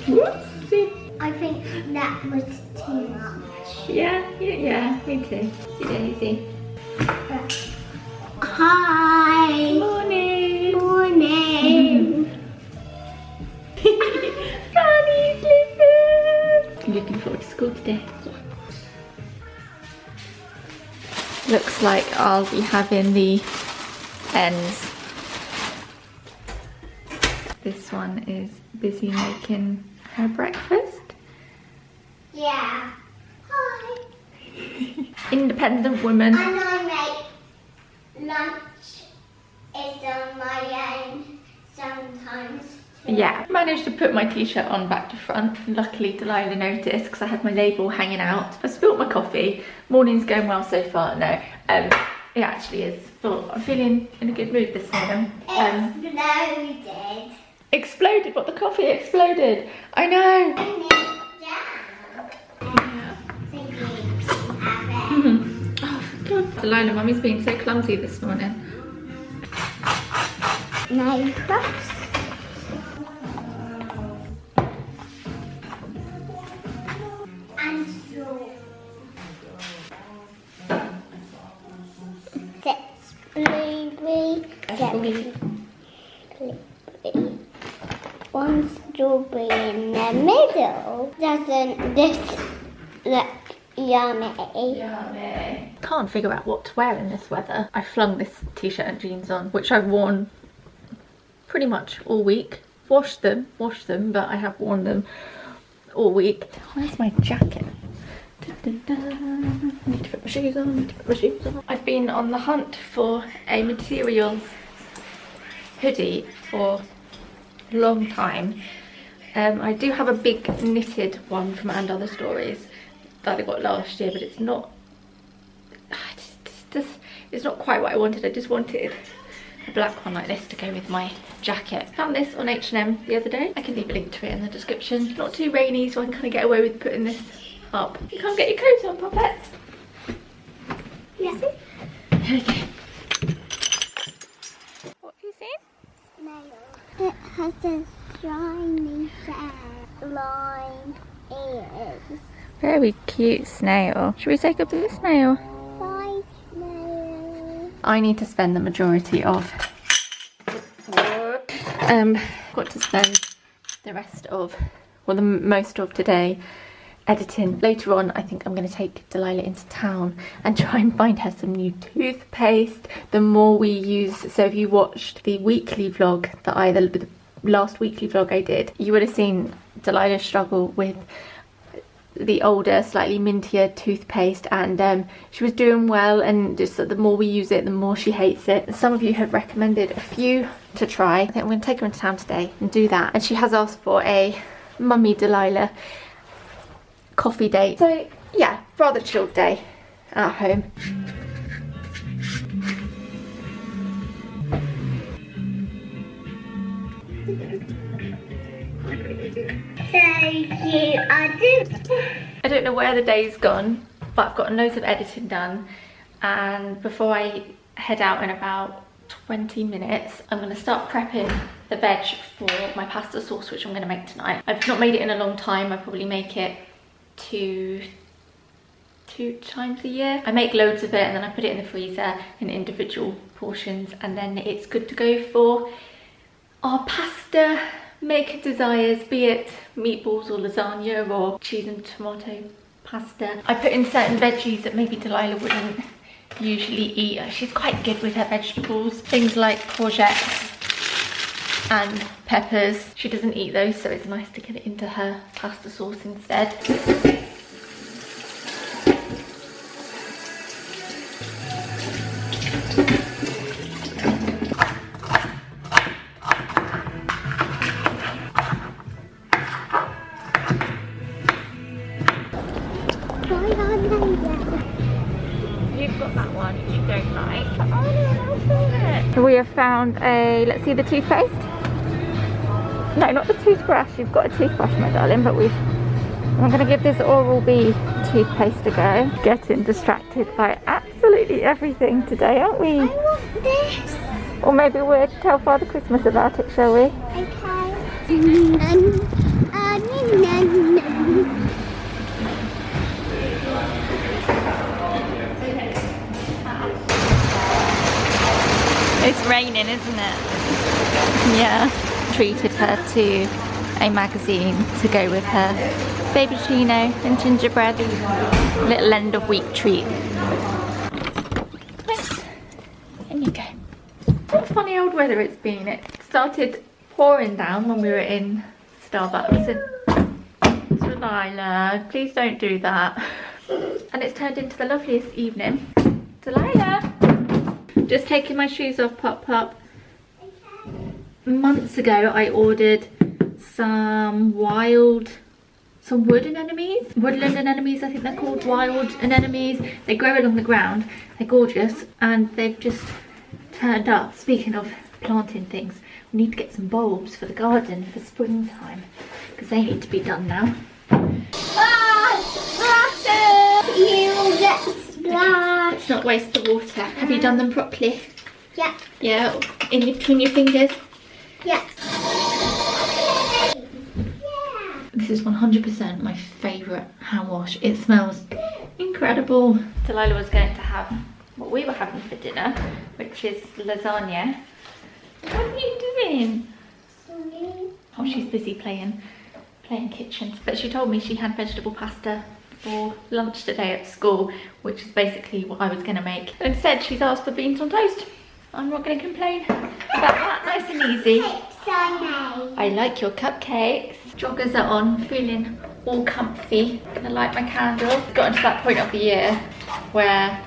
Whoopsie. I think that was too much. Yeah, me too. See Daisy. Hi. Morning. Morning. Daddy slippers. Looking forward to school today. Looks like I'll be having the ends. This one is busy making her breakfast. Yeah. Hi. Independent woman. And I make lunch is on my own sometimes. Yeah, managed to put my t-shirt on back to front. Luckily Delilah noticed because I had my label hanging out. I spilt my coffee. Morning's going well so far. No, it actually is. But I'm feeling in a good mood this morning. Exploded. Exploded? What, the coffee exploded? I know. And then down. Oh God, Delilah, Mummy's been so clumsy this morning. No crust. And straw. That's blueberry. Blueberry. One strawberry in the middle. Doesn't this look yummy? Yummy. Can't figure out what to wear in this weather. I flung this t-shirt and jeans on, which I've worn pretty much all week. Washed them, but I have worn them all week. Where's my jacket? Need to put my shoes on, I've been on the hunt for a material hoodie for a long time. I do have a big knitted one from And Other Stories that I got last year, but it's not it's not quite what I wanted. I just wanted a black one like this to go with my jacket. Found this on H&M the other day. I can leave a link to it in the description. Not too rainy, so I can kind of get away with putting this up. You can't get your coat on, Poppet. Yeah. Okay. What have you seen? Snail. It has a shiny line ears. Very cute snail. Should we take a blue snail? Bye, snail. I need to spend the majority of got to spend the rest of, well, the most of today editing. Later on, I think I'm going to take Delilah into town and try and find her some new toothpaste. The more we use, so if you watched the weekly vlog that the last weekly vlog I did, you would have seen Delilah struggle with the older, slightly mintier toothpaste, and she was doing well, and just the more we use it, the more she hates it. Some of you have recommended a few to try. I think I'm going to take her into town today and do that, and she has asked for a Mummy Delilah coffee date. So yeah, rather chilled day at home. I don't know where the day's gone, but I've got loads of editing done, and before I head out in about 20 minutes, I'm going to start prepping the veg for my pasta sauce, which I'm going to make tonight. I've not made it in a long time. I probably make it two times a year. I make loads of it and then I put it in the freezer in individual portions, and then it's good to go for our pasta maker desires, be it meatballs or lasagna or cheese and tomato pasta. I put in certain veggies that maybe Delilah wouldn't usually eat. She's quite good with her vegetables, things like courgettes and peppers. She doesn't eat those, so it's nice to get it into her pasta sauce instead. You've got that one you don't like. Oh no, I'll film it. We have found a, let's see the toothpaste. No, not the toothbrush. You've got a toothbrush, my darling, but I'm going to give this Oral-B toothpaste a go. Getting distracted by absolutely everything today, aren't we? I want this. Or maybe we'll tell Father Christmas about it, shall we? Okay. It's raining, isn't it? Yeah. Treated her to a magazine to go with her babychino and gingerbread. Little end of week treat. There you go. What funny old weather it's been. It started pouring down when we were in Starbucks. Delilah, please don't do that. And it's turned into the loveliest evening. Delilah! Just taking my shoes off, Pop Pop. Months ago I ordered some wood anemones. Woodland anemones, I think they're called. Wild anemones. They grow along the ground. They're gorgeous and they've just turned up. Speaking of planting things, we need to get some bulbs for the garden for springtime because they need to be done now. You get splashed. Let's not waste the water. Have you done them properly? Yeah. Yeah, in between your fingers? Yeah. This is 100% my favourite hand wash. It smells incredible. Delilah was going to have what we were having for dinner, which is lasagna. What are you doing? Oh, she's busy playing kitchen. But she told me she had vegetable pasta for lunch today at school, which is basically what I was going to make. Instead, she's asked for beans on toast. I'm not going to complain about that. Nice and easy. I like your cupcakes. Joggers are on, feeling all comfy. Gonna light my candle. It's gotten to that point of the year where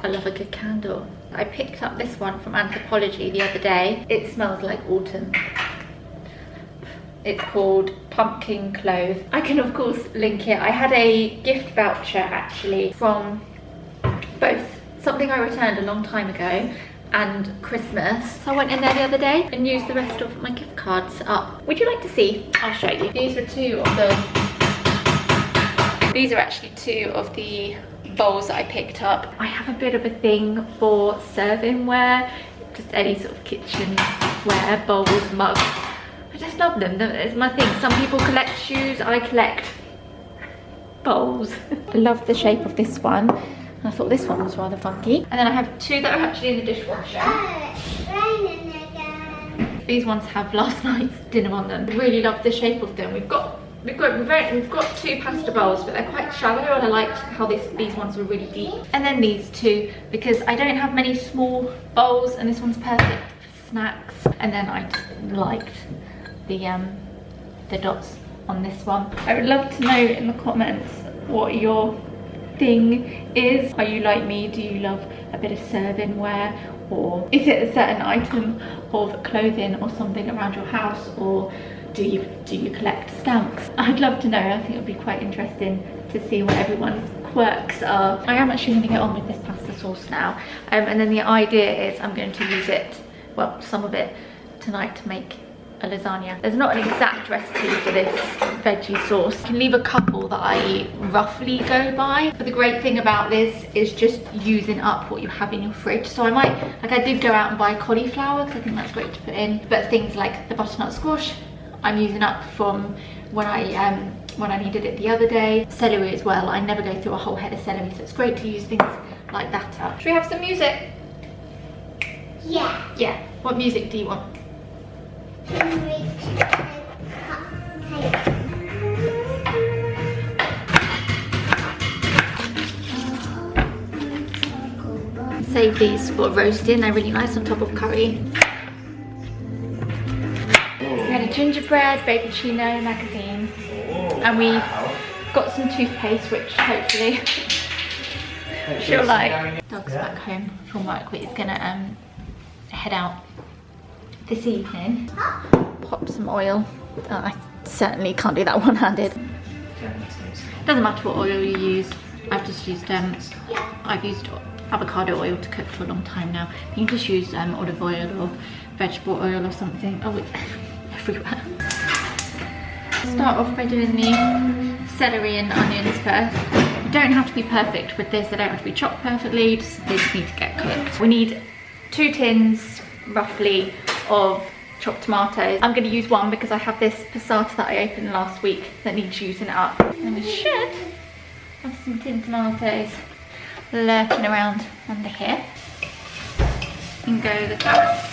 I love a good candle. I picked up this one from Anthropology the other day. It smells like autumn. It's called Pumpkin Clove. I can of course link it. I had a gift voucher actually from both something I returned a long time ago and Christmas. So I went in there the other day and used the rest of my gift cards up. Would you like to see? I'll show you. These are actually two of the bowls that I picked up. I have a bit of a thing for servingware, just any sort of kitchenware, bowls, mugs. I just love them. It's my thing. Some people collect shoes, I collect bowls. I love the shape of this one. I thought this one was rather funky. And then I have two that are actually in the dishwasher. It's raining again. These ones have last night's dinner on them. I really love the shape of them. We've got two pasta bowls, but they're quite shallow, and I liked how these ones were really deep. And then these two, because I don't have many small bowls, and this one's perfect for snacks. And then I just liked the dots on this one. I would love to know in the comments what your thing is. Are you like me? Do you love a bit of servingware, or is it a certain item of clothing or something around your house, or do you collect stamps? I'd love to know. I think it would be quite interesting to see what everyone's quirks are. I am actually going to get on with this pasta sauce now, and then the idea is I'm going to use it, well, some of it tonight to make a lasagna. There's not an exact recipe for this veggie sauce. I can leave a couple that I roughly go by, but the great thing about this is just using up what you have in your fridge. So I might, like, I did go out and buy cauliflower because I think that's great to put in, but things like the butternut squash I'm using up from when I needed it the other day. Celery as well. I never go through a whole head of celery, so it's great to use things like that up. Should we have some music? Yeah. Yeah. What music do you want? Save these for roasting. They're really nice on top of curry. We had a gingerbread babychino magazine, and we've got some toothpaste, which hopefully she'll like. Dog's back home from work, but he's gonna head out this evening. Pop some oil. I certainly can't do that one-handed. Doesn't matter what oil you use. I've just used I've used avocado oil to cook for a long time now. You can just use olive oil or vegetable oil or something. Oh, it's everywhere. Start off by doing the celery and onions first. You don't have to be perfect with this. They don't have to be chopped perfectly. They just need to get cooked. We need 2 tins roughly of chopped tomatoes. I'm going to use one because I have this passata that I opened last week that needs using up. And we should have some tin tomatoes lurking around under here. In go the carrots,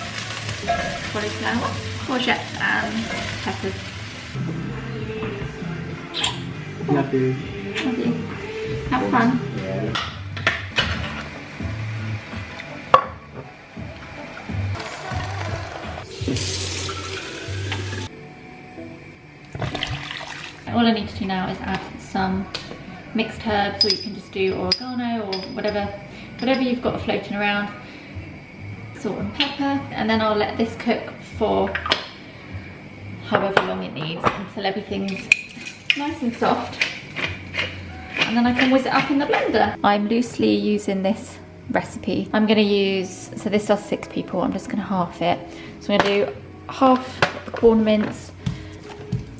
cauliflower, courgettes and peppers. Love you. Love you. Have fun. Yeah. All I need to do now is add some mixed herbs, or you can just do oregano or whatever you've got floating around. Salt and pepper, and then I'll let this cook for however long it needs until everything's nice and soft, and then I can whiz it up in the blender. I'm loosely using this recipe. I'm going to use, so this does 6 people, I'm just going to half it. So I'm going to do half the corn mince,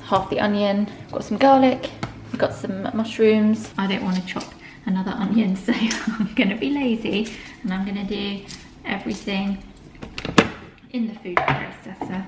half the onion, got some garlic, I've got some mushrooms. I don't want to chop another onion, so I'm going to be lazy and I'm going to do everything in the food processor.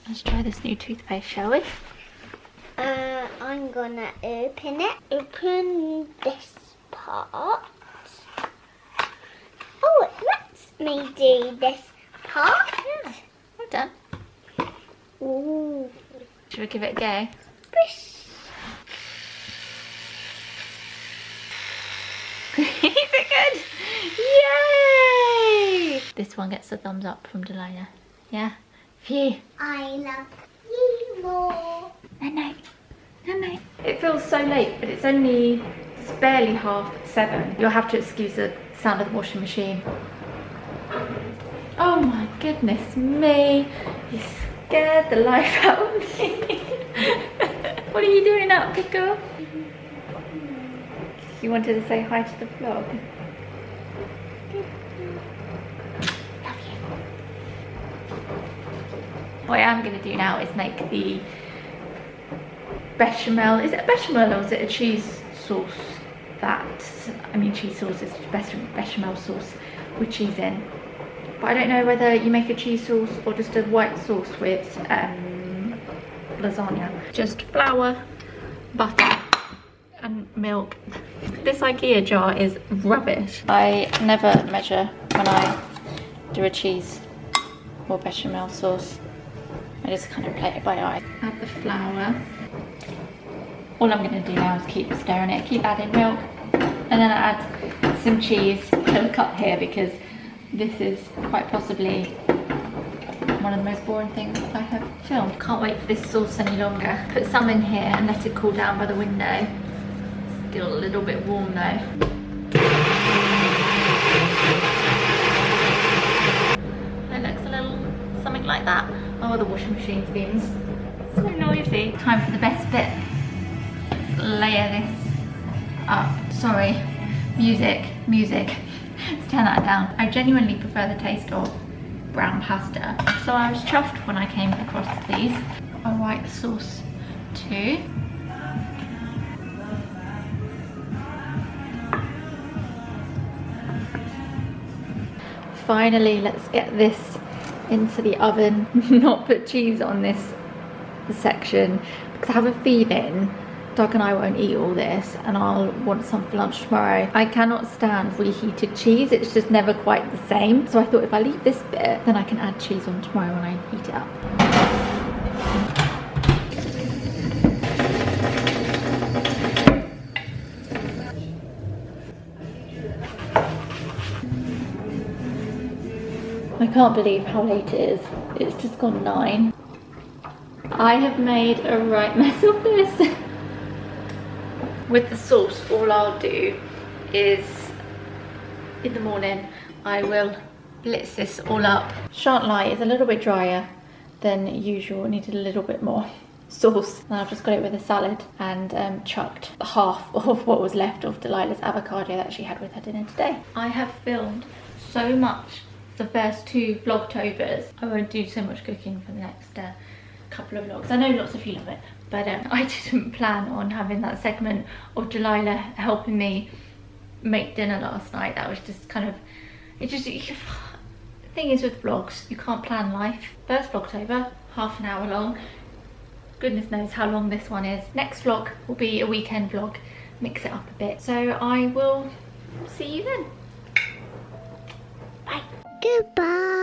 Let's try this new toothpaste, shall we? I'm gonna open it. Open this part. Oh, it lets me do this part. Yeah, well done. Ooh. Should we give it a go? Bish. Is it good? Yay! This one gets a thumbs up from Delilah. Yeah? Phew. I love you more. No. It feels so late, but it's barely 7:30. You'll have to excuse the sound of the washing machine. Oh my goodness me. You scared the life out of me. What are you doing up, good girl? You wanted to say hi to the vlog. Love you. What I am going to do now is make the bechamel. Is it a bechamel or is it a cheese sauce? Cheese sauce is bechamel sauce with cheese in. But I don't know whether you make a cheese sauce or just a white sauce with lasagna. Just flour, butter and milk. This IKEA jar is rubbish. I never measure when I do a cheese or bechamel sauce. I just kind of play it by eye. Add the flour. All I'm going to do now is keep stirring it, keep adding milk, and then I add some cheese. I'll cut here because this is quite possibly one of the most boring things I have filmed. Can't wait for this sauce any longer. Put some in here and let it cool down by the window. Still a little bit warm though. It looks a little something like that. Oh, the washing machine spins. So noisy. Time for the best bit. Let's layer this up. Sorry, music. Let's turn that down. I genuinely prefer the taste of brown pasta. So I was chuffed when I came across these. A white sauce too. Finally, let's get this into the oven. Not put cheese on this section because I have a feeling Doug and I won't eat all this and I'll want some for lunch tomorrow. I cannot stand reheated cheese, it's just never quite the same. So I thought if I leave this bit, then I can add cheese on tomorrow when I heat it up. I can't believe how late it is. It's just gone 9. I have made a right mess of this. With the sauce, all I'll do is, in the morning, I will blitz this all up. Shan't lie, it's a little bit drier than usual. It needed a little bit more sauce. And I've just got it with a salad and chucked half of what was left of Delilah's avocado that she had with her dinner today. I have filmed so much the first 2 Vlogtobers. I won't do so much cooking for the next couple of vlogs. I know lots of you love it, But I didn't plan on having that segment of Delilah helping me make dinner last night. That was just kind of, it just, the thing is with vlogs, you can't plan life. First Vlogtober, half an hour long. Goodness knows how long this one is. Next vlog will be a weekend vlog, mix it up a bit. So I will see you then. Bye. Goodbye.